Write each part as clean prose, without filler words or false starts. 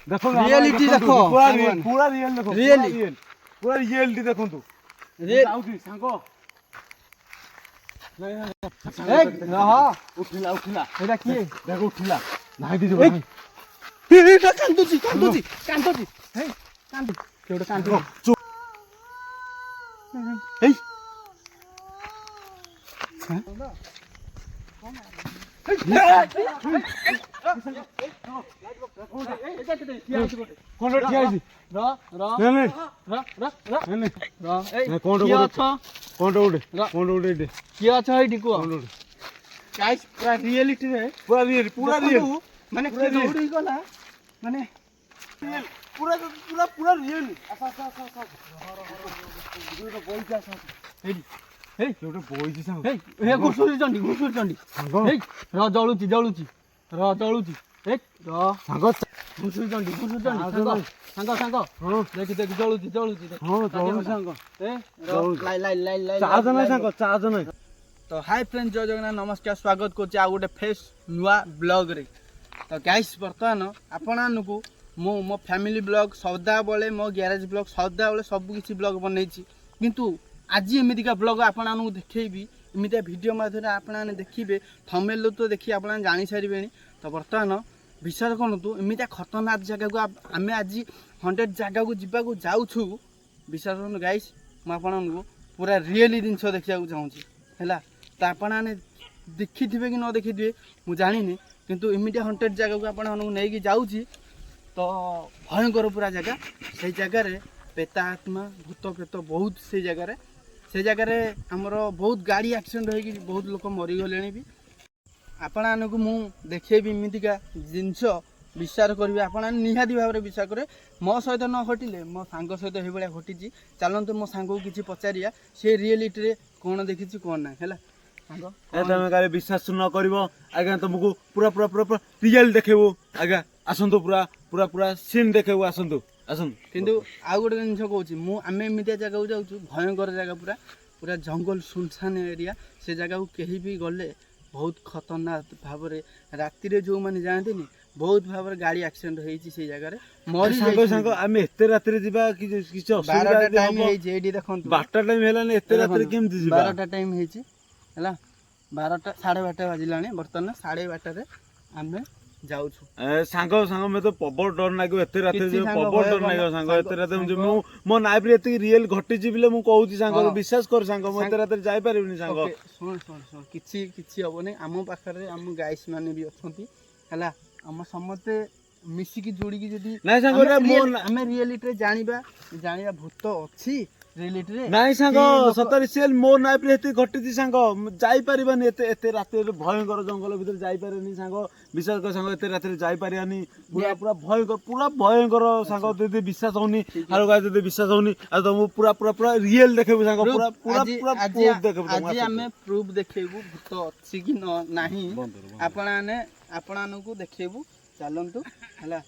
देखो रियलिटी देखो पूरा रियल देखो पूरा रियलिटी देखो तू आउती सांगो उठिला उठिला एटा किए देख उठिला नाही दिजो एटा कांदुची कांदुची कांदुची हे कांदु केवढं कांदु हेई कोण ठिया आइছি र र नाही र र र नाही र ए कोण किए अछ कोण उडे दे किए अछ हेटी को कोण उडे गाइस पूरा रियलिटी रे पूरा रियल माने के दौड़ी गला माने पूरा पूरा पूरा रियल हेटी हे जोटे बोइছি सांग हे हे घुसुरी चंडी हे र जळुची जळुची र जळुची हे र सांग घुसुरी चंडी सांग सांग हां देखि देखि जळुची जळुची देख हां जोर सांग हे लाई लाई लाई लाई चार्ज नाही सांग चार्ज नाही तो हाय फ्रेंड जय जगन्नाथ नमस्कार स्वागत करछि आ गोटे फेस नुआ ब्लॉग रे तो गाइस बर्तमान आपनको मो फैमिली ब्लॉग सदा बेले मो गैरेज ब्लॉग सदा बेले सब किसी ब्लॉग बनैछि किंतु आज एमितिका ब्लॉग आपको देखी एमितिया वीडियो माध्यम आपने देखिए थंबनेल तो देखिए आप जानी सारे तो बर्तमान विचार करूँ एमितिया खतरनाक जगह को आम आज 100 जगह को जावाक जाऊँ विचार करूँ गाइस मुझे पूरा रियली जिनस देखा चाहूँगी है तो आपने देखी थे कि न देखी थे मुझे जानी किंतु एमितिया 100 जगह को आपको नहीं जाऊँगी तो भयंकर पूरा जगह से जगार प्रेतात्मा भूत प्रेत बहुत से जगार आमर बहुत गाड़ी एक्सीडेंट हो बहुत लोग मरीगले भी आपण को मुझे देखेबी एमतीका जिनस विचार करेंगे आप निहाती भाव में विचार करें मो सहित न घटिले मो सांग सहित ये भाया घटी चलते मो सांग को किसी पचारिया सी रियलिटी कौन देखी कौन ना है तुम काले विश्वास न करिवो आगे तुमको पूरा पूरा पूरा रियल देखेबो आगे आसंतु पूरा पूरा पूरा सीन देखेबो आसंतु किंतु आउ गोटे जिन कहूँ आम एमतिया जगह को जाऊँ भयंकर जगह पूरा पूरा जंगल सुनसान एरिया से जगह को कहीं भी गले बहुत खतरनाक भाव में राति रे जो मैंने जानते बहुत भाव में गाड़ी एक्सीडेंट होती से जगह मरी सांग आम एते राति रे जिबा कि किछ असुविधा टाइम एडी देखन 12टा टाइम हेलाने एते राति रे केमति जिबा 12टा टाइम हेची हला 12टा 12:30 बाजिलाने बर्तन 12:30 रे आमे जाऊ सांग सांग में तो प्रबल डर नागो एते राति जे प्रबल डर नागो सांग एते राति मो मो नाइफ रे एते रियल घटी जी बिले मु कहूची सांग विश्वास कर सांग मो एते राति जाई परिबनी सांग सुन सुन सुन किछि हबो नै आम पाखरे आम गाइस माने भी अछंती हला हम समते मिसिकी जोड़ी की जदी नै सांग रे मो हमें रियलिटी रे जानिबा भूत अछि रियलिटी रे नै सांग सतरी सेल मो नाइफ रे एते घटी जी सांग जाई परिबनी एते एते राति रे भयंकर जंगल भीतर जाई परिनी सांग विश्वास कर सांग एते राति रे जाई परियानी पूरा पूरा भयंकर सांग जदी विश्वास होनी हारो गाय जदी विश्वास होनी आ तुम पूरा पूरा पूरा रियल देखेबो सांग पूरा पूरा पूरा प्रूफ देखेबो आज हमें प्रूफ देखेबो भूत अछि कि नाही आपणाने को देखेबो चलंतु हला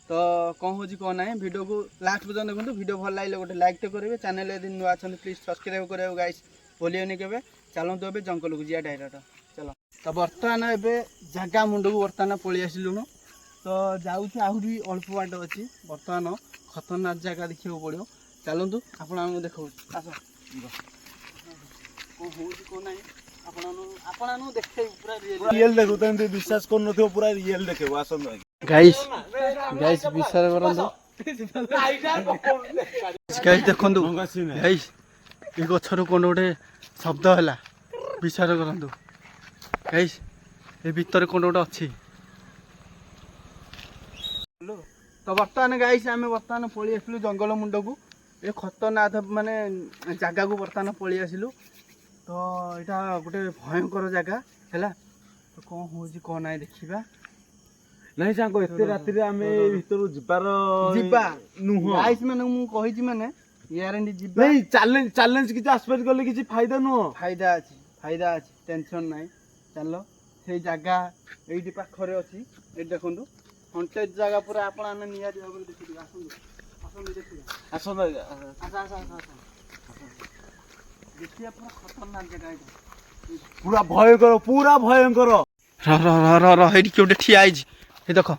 तो कौन हो कौन ना वीडियो को लास्ट पर्यटन देखो वीडियो भल लगे गोटे लाइक तो करेंगे चैनल यदि नुआ अच्छा प्लीज सब्सक्राइब करेंगे गाइस बोलिए के चलते ए जंगल को जा डायरेक्ट चलो तो बर्तमान ए जगह मुंड को बर्तमान पलि आसलुन तो जाऊँ आहरी अल्प बाट अच्छी बर्तमान खतरनाक जगह देखा पड़ो चलतु आपको देखा आस कौन हो कौन ना आपन देखे पूरा रियल देखो तंते विश्वास कर नथियो पूरा रियल देखेबो आसन गाइस गाइस विचार करंदो गाइस देखंदो गाइस ए गछर कोन गोटे शब्द हला विचार करंदो गाइस ए भीतर कोन गोटे अछि तो बर्तमान गाइस आमे बर्तमान पळी आसलु जंगल मुंड को ए खतरनाक माने जगह को बर्तमान पळी आसलु तो यहाँ गोटे भयंकर जगह है तो कौन हो कौन ना देखा नहीं सांग एते राति रे आमे भीतर जिबार जिबा नुह गाइस माने मु कहिछि माने ग्यारंटी जिबा नहीं चैलेंज चैलेंज किछ आस्पेक्ट करले किछ फायदा नुह फायदा अछि टेंशन नाही चलो से जगह एठी पाखरे अछि ए देखंतु 100 जगह पूरा आपण आने निया दिबा बोल देखि आसंदु देखिया आसंदु आसा देखिए पूरा खतरनाक जगह है पूरा भयंकर र र र हेडी केउटे ठिया आइज हे देखो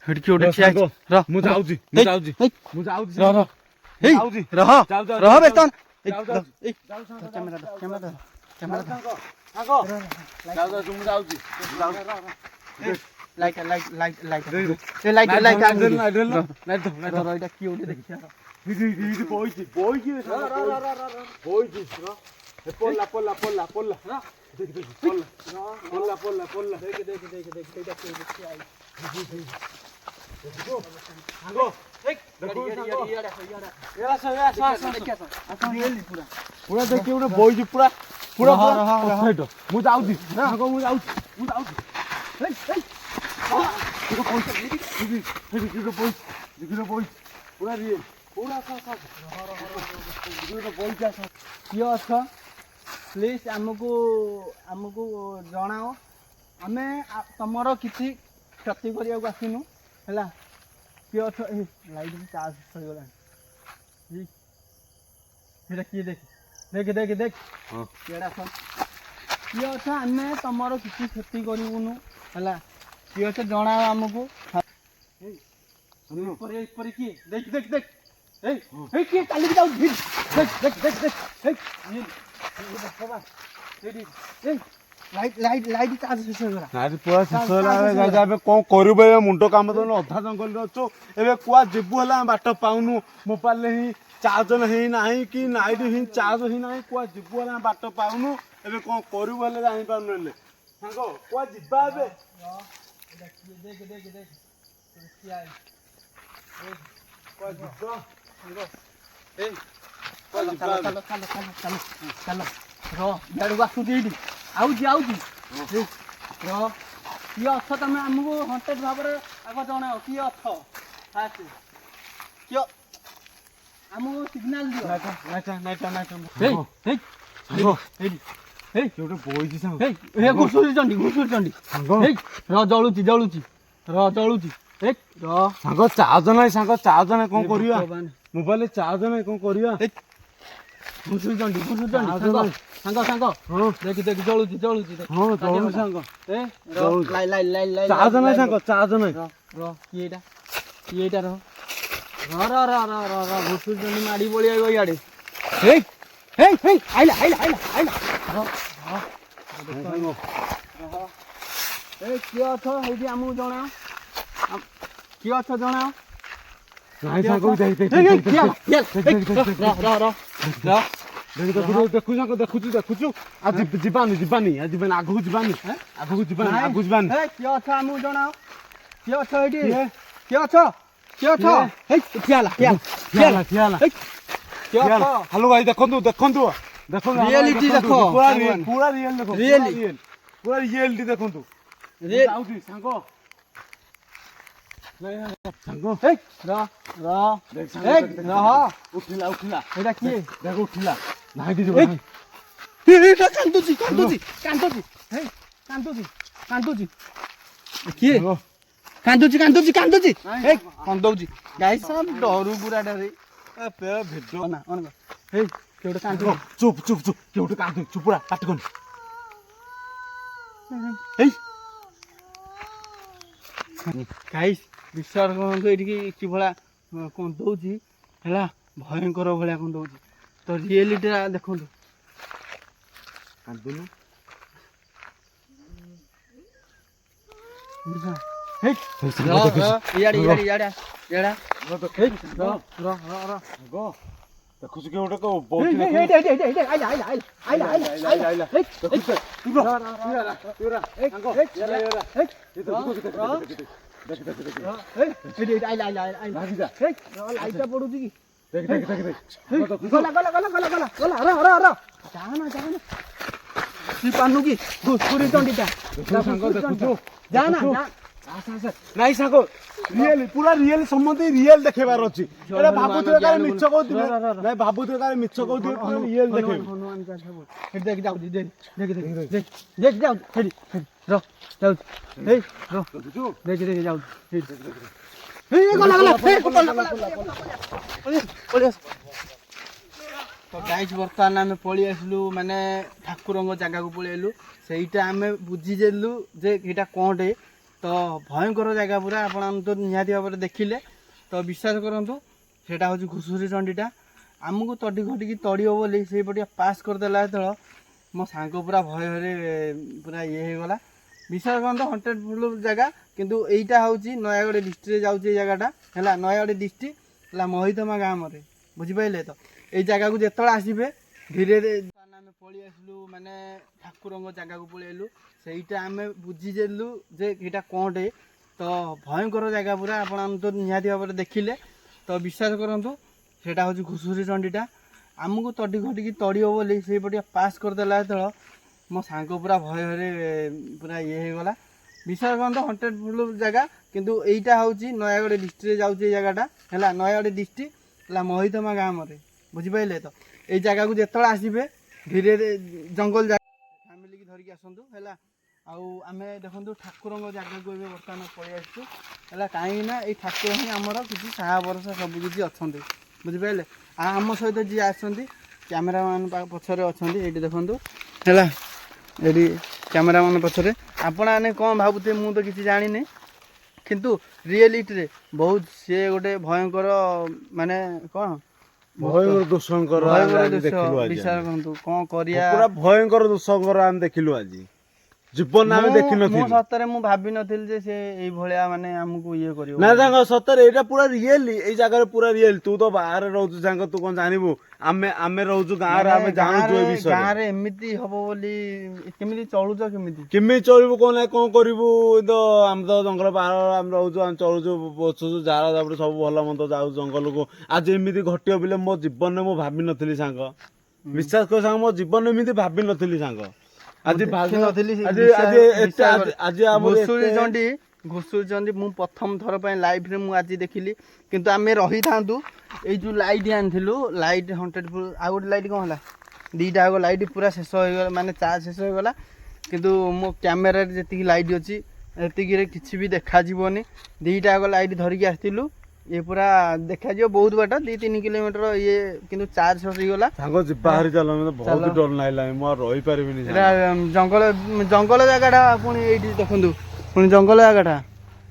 ହେଠି କିଏ ଗୋଟେ ଠିଆ ହେଇଛି ରହ ମୁଁ ଯାଉଛି ହେଇ, ହେଇ, ମୁଁ ଯାଉଛି ରହ ରହ ହେଇ ଯାଉଛି। ରହ ଯାଉ, ଯାଉ, ରହ ଯାଉ, ବେସ୍ତ ଯାଉ, ଏଇ ଯାଉ, ରହ, ଯାଉ। ଏଇ ଯାଉ ସାଙ୍ଗ, କ୍ୟାମେରା ଯାଉ, କ୍ୟାମେରା ଯାଉ, କ୍ୟାମେରା ସାଙ୍ଗ, ସାଙ୍ଗ, ମୁଁ ଯାଉଛି ଲାଇଟ୍ ଲାଇଟ୍ ଲାଇଟ୍ ଲାଇଟ୍ ଦେଇ, ଦେଇ। ଏ ଲାଇଟ୍ ଲାଇଟ୍ ଲାଇଟ୍ ଆଣିବୁ ଧର, ଲାଇଟ୍ ଧର, ରହ, ଲାଇଟ୍ ଧର, ଲାଇଟ୍ ଧର। ରହ, ଏଇଟା କିଏ ଗୋଟେ ଦେଖିଆ ରହ। ଏଇଠି ବଇଛି ବଇଛି ରେ ସାଙ୍ଗ, ବଇଛି ରହ। ଏ ପଡିଲା ପଡିଲା ପଡିଲା ପଡିଲା ଦେଖି ଦେଖି ପଡିଲା ପଡିଲା ପଡିଲା ପଡିଲା ଦେଖ ଦେଖ ଦେଖ ଦେଖ ସେଇଟା କିଏ ଗୋଟେ ଠିଆ ହେଇଛି। ସାଙ୍ଗ ଦେଖୁ ଇଆଡ଼େ, ସାଙ୍ଗ ଇଆଡ଼େ, ଇଆଡ଼େ, ଇଆଡ଼େ। ଏ ଆସ ଏ ଆସ ଆସ ଦେଖି ଆସ ଆସ ରିଏଲି ପୁରା ପୁରା ଦେଖି ଗୋଟେ ବଇଛି ପୁରା ପୁରା ରହ, ରହ, ରହ। ଅଫସାଇଡ। ମୁଁ ଯାଉଛି ସାଙ୍ଗ ମୁଁ ଯାଉଛି ମୁଁ ଯାଉଛି ହେଇ, ହେଇ। ଟିକେ ପଇସା ଦିଦି ଟିକେ ପଇସା ଟିକେ ପଇସା ପୁରା ରିଏ ପୁରା ଆସ ଆସ ଟିକେ ପଇସା ଆସ କିଏ ଅଛ ପ୍ଲିଜ୍ ଆମକୁ ଆମକୁ ଜଣାଅ ଆମେ ତମର କିଛି କ୍ଷତି କରିବାକୁ ଆସିନୁ ହେଲା କିଏ ଅଛ ଏ ଲାଇଟ୍ ଚାର୍ଜ ସରିଗଲାଣି ସେଇଟା କିଏ ଦେଖ ଦେଖ ଦେଖ ଦେଖ ହଁ। କିଏଟା ଅଛ କିଏ ଅଛ ଆମେ ତମର କିଛି କ୍ଷତି କରିବୁନୁ ହେଲା କିଏ ଅଛ ଜଣାଅ ଆମକୁ ଏପରି ଏପରି କିଏ ଦେଖ ଦେଖ ଦେଖ ଏଇ ଏଇ କିଏ ଚାଲିକି ଯାଉଛି ଦେଖ ଦେଖ ଦେଖ ଦେଖ ଏଇ ଲାଇଟ୍ ଲାଇଟ୍ ଲାଇଟ୍ ଚାର୍ଜ ଶେଷ ହେଇଗଲା ନାଇଁ ପୁରା ଶେଷ ହେଲା ଏବେ କଣ କରିବୁ ଏବେ ମୁଣ୍ଡ କାମ ଦଉନି ଅଧା ଜଙ୍ଗଲରେ ଅଛୁ ଏବେ କୁଆ ଯିବୁ ହେଲା ବାଟ ପାଉନୁ ମୋବାଇଲରେ ହିଁ ଚାର୍ଜ ହିଁ ନାହିଁ କି ନାଇଟ୍ ହିଁ ଚାର୍ଜ ହିଁ ନାହିଁ କୁଆ ଯିବୁ ହେଲା ବାଟ ପାଉନୁ ଏବେ କଣ କରିବୁ ହେଲେ ଜାଣିପାରୁନୁ ହେଲେ ସାଙ୍ଗ କୁଆ ଯିବା ଏବେ ଦେଖ ଦେଖ ଦେଖ କୁଆ ଯିବା ଏଇ କୁଆ ଚାଲ ଯିବା ଚାଲ ଏବେ? ଚାଲ ଚାଲ ଚାଲ ଚାଲ ରହ ଇଆଡ଼କୁ ଆସୁଛି ଏଇଠି ଆଉଛି ଆଉଛି ରହ କିଏ ଅଛ ତମେ ଆମକୁ ହଣ୍ଟେଡ୍ ଭାବରେ ଆଗ ଜଣାଅ କିଏ ଅଛ ଫାଷ୍ଟ କିଏ ଆମକୁ ସିଗ୍ନାଲ ଦିଅ ନାଇଟା ନାଇଟା ନାଇଟା ନାଇଟା ହେଇ ହେଇ ସାଙ୍ଗ ହେଇଠି ହେଇ କିଏ ଗୋଟେ ବଇଛି ସାଙ୍ଗ ହେଇ ହେ ଘୁଷୁରୀ ଚଣ୍ଡୀ ସାଙ୍ଗ ହେଇ ରହ ଜଳୁଛି ଜଳୁଛି ରହ ଜଳୁଛି ହେଇ ରହ ସାଙ୍ଗ ଚାର୍ଜ ନାହିଁ ସାଙ୍ଗ ଚାର୍ଜ ନାହିଁ କଣ କରିବା ଭଗବାନ। ମୋବାଇଲରେ ଚାର୍ଜ ନାହିଁ କଣ କରିବା ଘୁଷୁରୀ ଚଣ୍ଡୀ ଚାର୍ଜ ସାଙ୍ଗ ନାହିଁ। ସାଙ୍ଗ ସାଙ୍ଗ ହଁ ଦେଖ ଦେଖ ଜଳୁଛି ଜଳୁଛି ଦେଖ ହଁ ଚଳୁନି ସାଙ୍ଗ ଏ ଜଳୁଛି। ଲାଇ ଲାଇ ଲାଇ ଲାଇ ଚାର୍ଜ ନାହିଁ ସାଙ୍ଗ ଚାର୍ଜ ନାହିଁ ରହ କିଏ ଏଇଟା ରହ ରହ ରହ ରହ ରହ ରହ ଘୁଷୁରୀ ଚଣ୍ଡୀ ମାଡ଼ି ପଳେଇବ ଇଆଡ଼େ ହେଇ ହେଇ ହେଇ ଆଇଲା ଆଇଲା ଆଇଲା ଆଇଲା ରହ ସାଙ୍ଗ ଏ କିଏ ଅଛ ହେଇଠି ଆମକୁ ଜଣାଅ କିଏ ଅଛ ଜଣାଅ ନାଇଁ ସାଙ୍ଗ ରହ ଦେଖୁ ସାଙ୍ଗ ଦେଖୁଛୁ ଦେଖୁଛୁ ଆଉ ଯିବାନି ଯିବାନି ଯିବାନି ଆଗକୁ ଯିବାନି ଆଗକୁ ଯିବାନି ଆଗକୁ ଯିବାନି କିଏ ଅଛ ଆମକୁ ଜଣାଅ କିଏ ଅଛ ଏଇଠି କିଏ? କିଏ ଅଛ କିଏ ଅଛ କିଏ? ହେଇ ଠିଆ ହେଲା ଠିଆ ହେଲା ଠିଆ ହେଲା ହେଇ, କିଏ ଅଛ ହ୍ୟାଲୋ ଭାଇ ଦେଖନ୍ତୁ ଦେଖନ୍ତୁ ଦେଖନ୍ତୁ Reality ଦେଖ, ପୁରା ସାଙ୍ଗମାନେ। ପୁରା ରିଏଲ ଦେଖ Really? ପୁରା ରିଏଲିଟି ଦେଖନ୍ତୁ ରେ ଯାଉଛି ସାଙ୍ଗ ସାଙ୍ଗ ହେଇ ରହ ରହ ଦେଖ ସାଙ୍ଗ, ହେଇ ଦେଖ, ଦେଖ, ରହ ଉଠିଲା ଉଠିଲା ଏଇଟା କିଏ ଦେଖ ଉଠିଲା ନାଇଁ ଯିବ ଏଇ। ଏଇଟା କାନ୍ଦୁଛି କାନ୍ଦୁଛି କାନ୍ଦୁଛି ହେଇ କାନ୍ଦୁଛି କାନ୍ଦୁଛି କିଏ କାନ୍ଦୁଛି କାନ୍ଦୁଛି କାନ୍ଦୁଛି ହେଇ କାନ୍ଦୁଛି ଗାଈ ସାବ ଡରୁ ପୁରା ଡରେ ଭିଡିଓ ଅନା ଅନା ହେଇ କିଏ ଗୋଟେ କାନ୍ଦୁଛି ଚୁପ ଚୁପ ଚୁପ କିଏ ଗୋଟେ କାନ୍ଦୁ ଚୁପ ପୁରା ପାଟି କନି ହେଇ ଗାଈ ବିଶ୍ୱାସ କରନ୍ତୁ ଏଇଠିକି କିଭଳିଆ କନ୍ଦଉଛି ହେଲା ଭୟଙ୍କର ଭଳିଆ କନ୍ଦଉଛି ତ ରିଏଲିଟିଟା ଦେଖନ୍ତୁ କାନ୍ଦୁନୁ ହେଇ ସାଙ୍ଗ ରହ ଦେଖୁଛୁ। ରହ ଇଆଡ଼େ ରହ। ଇଆଡ଼େ ଇଆଡ଼େ ଇଆଡ଼େ ହେଇ ରହ ରହ ରହ ରହ ସାଙ୍ଗ ଦେଖୁଛୁ କିଏ ଗୋଟେ କଉ ହେଇ ହେଇ ହେଇ ହେଇ ହେଇ ହେଇ ଆଇଲା ଆଇଲା ଆଇଲା ଆଇଲା ଆଇଲା ଆଇଲା ହେଇ ଦେଖୁଛୁ ରହ ରହ ରହ ସାଙ୍ଗ ଆଇଲା ଆଇଲା ଆଇଲା ଭାଗିଯା ହେଇ ରହ ଲାଇଟଟା ପଡୁଛି କି ଦେଖ ଦେଖ ଦେଖ ଦେଖ ଗଲା ଗଲା ଗଲା ଗଲା ଗଲା ଗଲା ରହ ରହ ରହ ଯାଆନା ଯାଆନା ତୁ ପାନୁ କି ଘୁଷୁରୀ ଚଣ୍ଡୀଟା ସାଙ୍ଗ ଦେଖୁଛୁ ଯାଆନା ଦେଖୁଛୁ? ଯା ନାଇଁ ସାଙ୍ଗ ରିଏଲି ପୁରା ରିଏଲି ସମସ୍ତେ ରିଏଲ ଦେଖେଇବାର ଅଛି ଏଟା ଭାବୁଥିବେ କାଳେ ମିଛ କହୁଥିବେ ନାଇଁ ଭାବୁଥିବେ କାଳେ ମିଛ କହୁଥିବେ ପୁରା ରିଏଲ ଦେଖେଇବେ ହନୁମାନ ଚାଳିଶା ବୋଲ ହେଠି ଦେଖ ଯାଉଛି ଦେଖ ଦେଖ ଦେଖ ଦେଖ ଦେଖ ଯାଉଛି ହେଠି ରହ ଯାଉଛି ହେଇ ରହ ଦେଖୁଛୁ ଦେଖ ଦେଖ ଯାଉଛି ହେଠି ହେଇ ଗଲା ଗଲା ହେଇ ପଳା ପଳା ପଳା ତ ଗାଇସ୍ ବର୍ତ୍ତମାନ ଆମେ ପଳେଇ ଆସିଲୁ ମାନେ ଠାକୁରଙ୍କ ଜାଗାକୁ ପଳେଇ ଆସିଲୁ ସେଇଟା ଆମେ ବୁଝିଦେଲୁ ଯେ ଏଇଟା କ'ଣଟେ ତ ଭୟଙ୍କର ଜାଗା ପୁରା ଆପଣ ତ ନିହାତି ଭାବରେ ଦେଖିଲେ ତ ବିଶ୍ୱାସ କରନ୍ତୁ ସେଇଟା ହେଉଛି ଘୁଷୁରୀ ଚଣ୍ଡୀଟା ଆମକୁ ତଡ଼ି ଘଟିକି ତଡ଼ିବ ବୋଲି ସେଇପଟିଆ ପାସ୍ କରିଦେଲା ଯେତେବେଳେ ମୋ ସାଙ୍ଗ ପୁରା ଭୟରେ ପୁରା ଇଏ ହେଇଗଲା। ବିଶ୍ୱାସ କରନ୍ତୁ ହଣ୍ଟେଡଫୁଲ୍ ଜାଗା କିନ୍ତୁ ଏଇଟା ହେଉଛି ନୟାଗଡ଼ ଡିଷ୍ଟ୍ରିକ୍ଟରେ ଯାଉଛି ଏଇ ଜାଗାଟା ହେଲା। ନୟାଗଡ଼ ଡିଷ୍ଟ୍ରିକ୍ଟ ହେଲା ମହିତମା ଗାଁରେ ବୁଝିପାରିଲେ। ତ ଏଇ ଜାଗାକୁ ଯେତେବେଳେ ଆସିବେ ଧୀରେ ଧୀରେ ଆମେ ପଳେଇ ଆସିଲୁ ମାନେ ଠାକୁରଙ୍କ ଜାଗାକୁ ପଳେଇ ଆସିଲୁ। ସେଇଟା ଆମେ ବୁଝିଦେଲୁ ଯେ ଏଇଟା କ'ଣଟେ ତ ଭୟଙ୍କର ଜାଗା ପୁରା ଆପଣ ତ ନିହାତି ଭାବରେ ଦେଖିଲେ ତ ବିଶ୍ୱାସ କରନ୍ତୁ ସେଇଟା ହେଉଛି ଘୁଷୁରୀ ଚଣ୍ଡୀଟା ଆମକୁ ତଡ଼ି ଘଟିକି ତଡ଼ିବ ବୋଲି ସେଇପଟିଆ ପାସ୍ କରିଦେଲା ଯେତେବେଳେ ମୋ ସାଙ୍ଗ ପୁରା ଭୟରେ ପୁରା ଇଏ ହେଇଗଲା। ବିଶ୍ୱାସ କରନ୍ତୁ ହଣ୍ଟେଡଫୁଲ୍ ଜାଗା କିନ୍ତୁ ଏଇଟା ହେଉଛି ନୟାଗଡ଼ ଡିଷ୍ଟ୍ରିକ୍ଟରେ ଯାଉଛି ଏଇ ଜାଗାଟା ହେଲା। ନୟାଗଡ଼ ଡିଷ୍ଟ୍ରିକ୍ଟ ହେଲା ମହିତମା ଗାଁରେ ବୁଝିପାରିଲେ। ତ ଏଇ ଜାଗାକୁ ଯେତେବେଳେ ଆସିବେ ଧୀରେ ଧୀରେ ଜଙ୍ଗଲ ଜାଗା ଫ୍ୟାମିଲିକି ଧରିକି ଆସନ୍ତୁ ହେଲା। ଆଉ ଆମେ ଦେଖନ୍ତୁ ଠାକୁରଙ୍କ ଜାଗାକୁ ଏବେ ବର୍ତ୍ତମାନ ପଳେଇ ଆସିଛୁ ହେଲା। କାହିଁକି ନା ଏଇ ଠାକୁର ହିଁ ଆମର କିଛି ସାହା ଭରସା ସବୁ କିଛି ଅଛନ୍ତି ବୁଝିପାରିଲେ। ଆଉ ଆମ ସହିତ ଯିଏ ଆସନ୍ତି କ୍ୟାମେରାମ୍ୟାନ୍ ପଛରେ ଅଛନ୍ତି ଏଇଠି ଦେଖନ୍ତୁ ହେଲା। ଏଇଠି କ୍ୟାମେରାମ୍ୟାନ୍ ପଛରେ ଆପଣମାନେ କ'ଣ ଭାବୁଥିବେ ମୁଁ ତ କିଛି ଜାଣିନି କିନ୍ତୁ ରିଏଲିଟିରେ ବହୁତ ସିଏ ଗୋଟେ ଭୟଙ୍କର ମାନେ କ'ଣ ଭୟଙ୍କର ଦୃଶ୍ୟଙ୍କର ଭୟଙ୍କର ଆଜି ଦୃଶ୍ୟ ଦେଖିଲୁ ଆଜି ବିଚାର ଆମେ। କରନ୍ତୁ କ'ଣ କରିବା। ପୁରା ଭୟଙ୍କର ଦୃଶ୍ୟଙ୍କର ଆମେ ଦେଖିଲୁ ଆଜି ଜୀବନ ଆମେ ମୁଁ ଦେଖିନଥିଲୁ। ସତରେ ମୁଁ ଭାବିନଥିଲି ଯେ ସେ ଏଇଭଳିଆ ମାନେ ଆମକୁ ଇଏ କରିବ ନା ସାଙ୍ଗ ସତରେ ଏଇଟା ପୁରା ରିଏଲି ଏଇ ଜାଗାରେ ପୁରା ରିଏଲି। ତୁ ତ ବାହାରେ ରହୁଛୁ ସାଙ୍ଗ ତୁ କ'ଣ ଜାଣିବୁ। ଆମେ ରହୁଛୁ ଗାଁରେ ଆମେ ଜାଣୁଛୁ ଏ ବିଷୟରେ। ଗାଁରେ ଏମିତି ହବ ବୋଲି କେମିତି ଚଳୁଛ କେମିତି ଚଳିବୁ କ'ଣ ନାହିଁ କ'ଣ କରିବୁ। ତ ଆମେ ତ ଜଙ୍ଗଲ ପାହାଡ଼ ଆମେ ରହୁଛୁ ଆମେ ଚଳୁଛୁ ବସୁଛୁ ଝାଡ଼ା ତାପରେ ସବୁ ଭଲ ମନ୍ଦ ଯାଉଛୁ ଜଙ୍ଗଲକୁ। ଆଜି ଏମିତି ଘଟିବ ବୋଲି ମୋ ଜୀବନରେ ମୁଁ ଭାବିନଥିଲି ସାଙ୍ଗ। ବିଶ୍ୱାସ କର ସାଙ୍ଗ ମୋ ଜୀବନରେ ଏମିତି ଭାବିନଥିଲି ସାଙ୍ଗ। ଆଜି ଘୁଷୁରୀ ଚଣ୍ଡୀ ମୁଁ ପ୍ରଥମ ଥର ପାଇଁ ଲାଇଭରେ ମୁଁ ଆଜି ଦେଖିଲି କିନ୍ତୁ ଆମେ ରହିଥାନ୍ତୁ। ଏଇ ଯୋଉ ଲାଇଟ୍ ଆଣିଥିଲୁ ଲାଇଟ୍ ହଣ୍ଟେଡଫୁଲ୍ ଆଉ ଗୋଟେ ଲାଇଟ୍ କ'ଣ ହେଲା ଦୁଇଟା ଆଗ ଲାଇଟ୍ ପୁରା ଶେଷ ହେଇଗଲା ମାନେ ଚାର୍ଜ ଶେଷ ହେଇଗଲା କିନ୍ତୁ ମୋ କ୍ୟାମେରାରେ ଯେତିକି ଲାଇଟ୍ ଅଛି ଏତିକିରେ କିଛି ବି ଦେଖାଯିବନି। ଦୁଇଟା ଆଗ ଲାଇଟ୍ ଧରିକି ଆସିଥିଲୁ ଇଏ ପୁରା ଦେଖାଯିବ ବହୁତ ବାଟ 2-3 କିଲୋମିଟର ଇଏ କିନ୍ତୁ ଚାର୍ଜ ସରିଗଲା। ସାଙ୍ଗ ଯିବା ହାରି ଚାଲ ମତେ ବହୁତ ଡର ଲାଗିଲାଣି ମୁଁ ଆଉ ରହିପାରିବିନି। ଜଙ୍ଗଲ ଜାଗାଟା ପୁଣି ଏଇଠି ଦେଖନ୍ତୁ ପୁଣି ଜଙ୍ଗଲ ଜାଗାଟା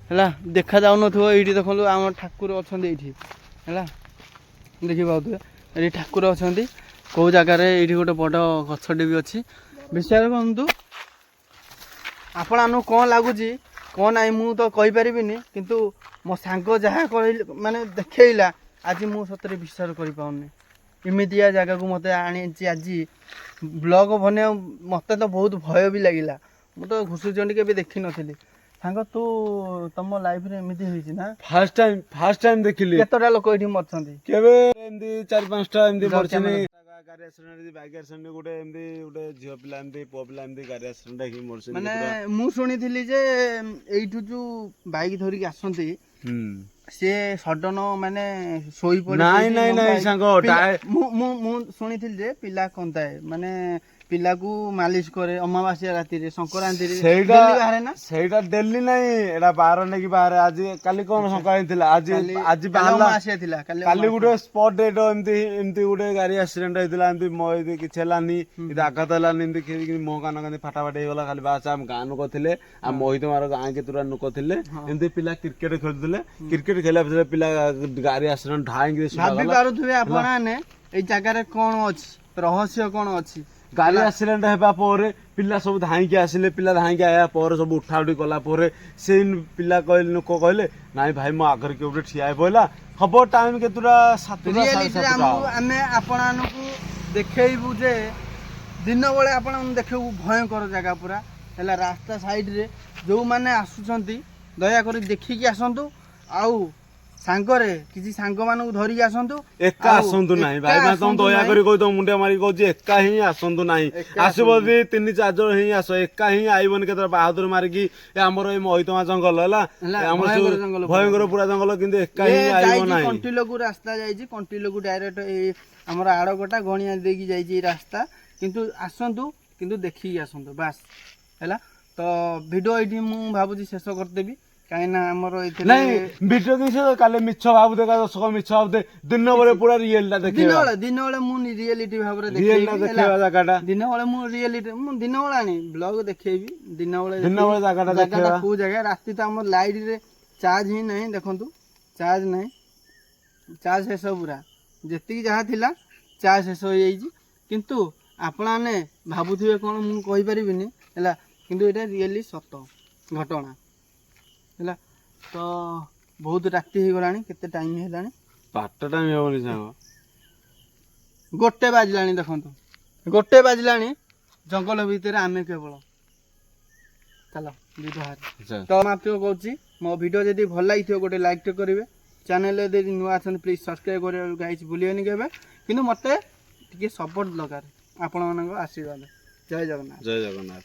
ହେଲା ଦେଖାଯାଉନଥିବ। ଏଇଠି ଦେଖନ୍ତୁ ଆମ ଠାକୁର ଅଛନ୍ତି ଏଇଠି ହେଲା ଦେଖିପାରୁଥିବେ ଏଇଠି ଠାକୁର ଅଛନ୍ତି କେଉଁ ଜାଗାରେ ଏଇଠି ଗୋଟେ ବଡ଼ ଗଛଟେ ବି ଅଛି। ବିଶ୍ୱାସ କରନ୍ତୁ ଆପଣମାନଙ୍କୁ କ'ଣ ଲାଗୁଛି କ'ଣ ନାହିଁ ମୁଁ ତ କହିପାରିବିନି କିନ୍ତୁ ମୋ ସାଙ୍ଗ ଯାହା କହିଲେ ମାନେ ଦେଖେଇଲା ଆଜି ମୁଁ ସତରେ ବିଶ୍ୱାସ କରିପାରୁନି। ଏମିତିଆ ଜାଗାକୁ ମୋତେ ଆଣିଛି ଆଜି ବ୍ଲଗ୍ ବନେଇବା ମୋତେ ତ ବହୁତ ଭୟ ବି ଲାଗିଲା। ମୁଁ ତ ଘୁଷୁରୀ ଚଣ୍ଡୀ କେବେ ଦେଖିନଥିଲି। ସାଙ୍ଗ ତୁ ତମ ଲାଇଫରେ ଏମିତି ହେଇଛି ନା? ଫାଷ୍ଟ ଟାଇମ୍ ଦେଖିଲି। କେତେଟା ଲୋକ ଏଇଠି ମରିଛନ୍ତି? କେବେ ଏମିତି 4-5ଟା ଏମିତି ମରିଛନ୍ତି। ଗାଡ଼ି ଆକ୍ସିଡେଣ୍ଟ ବାଇକ୍ ଆକ୍ସିଡେଣ୍ଟ ଗୋଟେ ଏମିତି ଗୋଟେ ଝିଅ ପିଲା ଏମିତି ପୁଅ ପିଲା ଏମିତି ଗାଡ଼ି ଆକ୍ସିଡେଣ୍ଟ ହେଇକି ମରିଛନ୍ତି। ମାନେ ମୁଁ ଶୁଣିଥିଲି ଯେ ଏଇଠୁ ଯୋଉ ବାଇକ୍ ଧରିକି ଆସନ୍ତି ସିଏ ସଡନ ମାନେ ଶୋଇପଡେ। ନାଇଁ ସାଙ୍ଗ ମୁଁ ଶୁଣିଥିଲି ଯେ ପିଲା କନ୍ଦାଏ ମାନେ ପିଲାକୁ ମାଲିସ କରେ ଅମାବାସ୍ୟା ରାତିରେ ସଂକ୍ରାନ୍ତିରେ ସେଇଟା ଡେଲି ନାହିଁ ଏଇଟା ବାର ନେଇକି ବାହାରେ। ଆଜି କାଲି କ'ଣ ସଂକ୍ରାନ୍ତି ଥିଲା ଆଜି ଥିଲା କାଲି ଗୋଟେ ସ୍ପଟ ଡେଟ୍ ଏମିତି ଗୋଟେ ଗାଡ଼ି ଆକ୍ସିଡେଣ୍ଟ ହେଇଥିଲା ଏମିତି କିଛି ହେଲାନି ଏମିତି ଆଘାତ ହେଲାନି ଏମିତି ମୁହଁ କାନ କେମିତି ଫାଟାଫାଟି ହେଇଗଲା ଖାଲି ବାସ ଆମ ଗାଁ ଲୋକ ଥିଲେ ଆଉ ମହିତମାର ଗାଁ କେତେଟା ଲୋକ ଥିଲେ ଏମିତି ପିଲା କ୍ରିକେଟ ଖେଳୁଥିଲେ। କ୍ରିକେଟ ଖେଳିଲା ଭିତରେ ପିଲା ଗାଡ଼ି ଆକ୍ସିଡେଣ୍ଟ ଧାଇଁକି ଭାବି ପାରୁଥିବେ ଆପଣ ଏଇ ଜାଗାରେ କ'ଣ ଅଛି ରହସ୍ୟ କ'ଣ ଅଛି। ଗାଡ଼ି ଆକ୍ସିଡେଣ୍ଟ ହେବା ପରେ ପିଲା ସବୁ ଧାଇଁକି ଆସିଲେ। ପିଲା ଧାଇଁକି ଆସିବା ପରେ ସବୁ ଉଠା ଉଠି କଲା ପରେ ସେଇ ପିଲା କହିଲେ ଲୋକ କହିଲେ ନାଇଁ ଭାଇ ମୋ ଆଗରେ କିଏ ଗୋଟେ ଠିଆ ହେଇ ପଇଲା। ହବ ଟାଇମ୍ କେତେଟା 7ଟା। ଆମେ ଆପଣମାନଙ୍କୁ ଦେଖେଇବୁ ଯେ ଦିନ ବେଳେ ଆପଣଙ୍କୁ ଦେଖେଇବୁ ଭୟଙ୍କର ଜାଗା ପୁରା ହେଲା। ରାସ୍ତା ସାଇଡରେ ଯୋଉମାନେ ଆସୁଛନ୍ତି ଦୟାକରି ଦେଖିକି ଆସନ୍ତୁ ଆଉ ସାଙ୍ଗରେ କିଛି ସାଙ୍ଗମାନଙ୍କୁ ଧରିକି ଆସନ୍ତୁ। ଏକା ଆସନ୍ତୁ ନାହିଁ ଭାଇ ତମ ଦୟାକରି କହୁଛ ମୁଣ୍ଡିଆ ମାରିକି କହୁଛି ଏକା ହିଁ ଆସନ୍ତୁ ନାହିଁ। ଆସିବ ଯଦି 3-4 ଜଣ ହିଁ ଆସ ଏକା ହିଁ ଆଇବନି। କେତେବେଳେ ବାହାଦୁର ମାରିକି ଆମର ଏଇ ମହିତମା ଜଙ୍ଗଲ ହେଲା ଆମର ଭୟଙ୍କର ପୁରା ଜଙ୍ଗଲ କିନ୍ତୁ ଏକା ହିଁ ଆଇବ ନାହିଁ। କଣ୍ଟିଲୋକୁ ରାସ୍ତା ଯାଇଛି କଣ୍ଟିଲୋକୁ ଡାଇରେକ୍ଟ ଏଇ ଆମର ଆଡ଼ଗଟା ଗଣିଆ ଦେଇକି ଯାଇଛି ଏଇ ରାସ୍ତା କିନ୍ତୁ ଆସନ୍ତୁ କିନ୍ତୁ ଦେଖିକି ଆସନ୍ତୁ ବାସ୍ ହେଲା। ତ ଭିଡ଼ିଓ ଏଇଠି ମୁଁ ଭାବୁଛି ଶେଷ କରିଦେବି କାହିଁକି ନା ଆମର ଏଥିରେ ନାଇଁ ଭିଡିଓ କିଛି କାଲି ମିଛ ଭାବୁତେ ଦର୍ଶକ ମିଛ ଭାବୁତେ ଦିନ ବେଳେ ପୁରା ରିଏଲ ଟା ଦେଖେଇବା ଦିନ ବେଳେ ମୁଁ ରିଏଲିଟି ଭାବରେ ରିଏଲ ଟା ଦେଖେଇବି ଦେଖେଇବା ଜାଗାଟା ଦିନ ବେଳେ ମୁଁ ରିଏଲିଟି ମୁଁ ଦିନ ବେଳେ ଆଣି ବ୍ଲଗ ଦେଖେଇବି ଦିନ ବେଳେ ଜାଗାଟା ଜାଗାଟା ଦେଖେଇବା କୋଉ ଜାଗା ରାତି ତ ଆମର ଲାଇଟରେ ଚାର୍ଜ ହିଁ ନାହିଁ ଦେଖନ୍ତୁ ଚାର୍ଜ ନାହିଁ ଚାର୍ଜ ଶେଷ ପୁରା ଯେତିକି ଯାହା ଥିଲା ଚାର୍ଜ ଶେଷ ହେଇଯାଇଛି କିନ୍ତୁ ଆପଣମାନେ ଭାବୁଥିବେ କ'ଣ ମୁଁ କହିପାରିବିନି ହେଲା କିନ୍ତୁ ଏଇଟା ରିଏଲି ସତ ଘଟଣା ହେଲା ତ ବହୁତ ରାତି ହେଇଗଲାଣି କେତେ ଟାଇମ୍ ହେଲାଣି ପାଟ ଟାଇମ ହବନି ସାଙ୍ଗ 1 ବାଜିଲାଣି ଦେଖନ୍ତୁ 1 ବାଜିଲାଣି ଜଙ୍ଗଲ ଭିତରେ ଆମେ କେବଳ ଚାଲ ତ ମାତ୍ର କହୁଛି ମୋ ଭିଡ଼ିଓ ଯଦି ଭଲ ଲାଗିଥିବ ଗୋଟେ ଲାଇକ୍ଟେ କରିବେ ଚ୍ୟାନେଲରେ ଯଦି ନୂଆ ଅଛନ୍ତି ପ୍ଲିଜ୍ ସବସ୍କ୍ରାଇବ୍ କରିବାକୁ ଗାଇଛି ଭୁଲିବେନି କେବେ କିନ୍ତୁ ମୋତେ ଟିକେ ସପୋର୍ଟ ଦରକାର ଆପଣମାନଙ୍କ ଆଶୀର୍ବାଦ ଜୟ ଜଗନ୍ନାଥ ଜୟ ଜଗନ୍ନାଥ।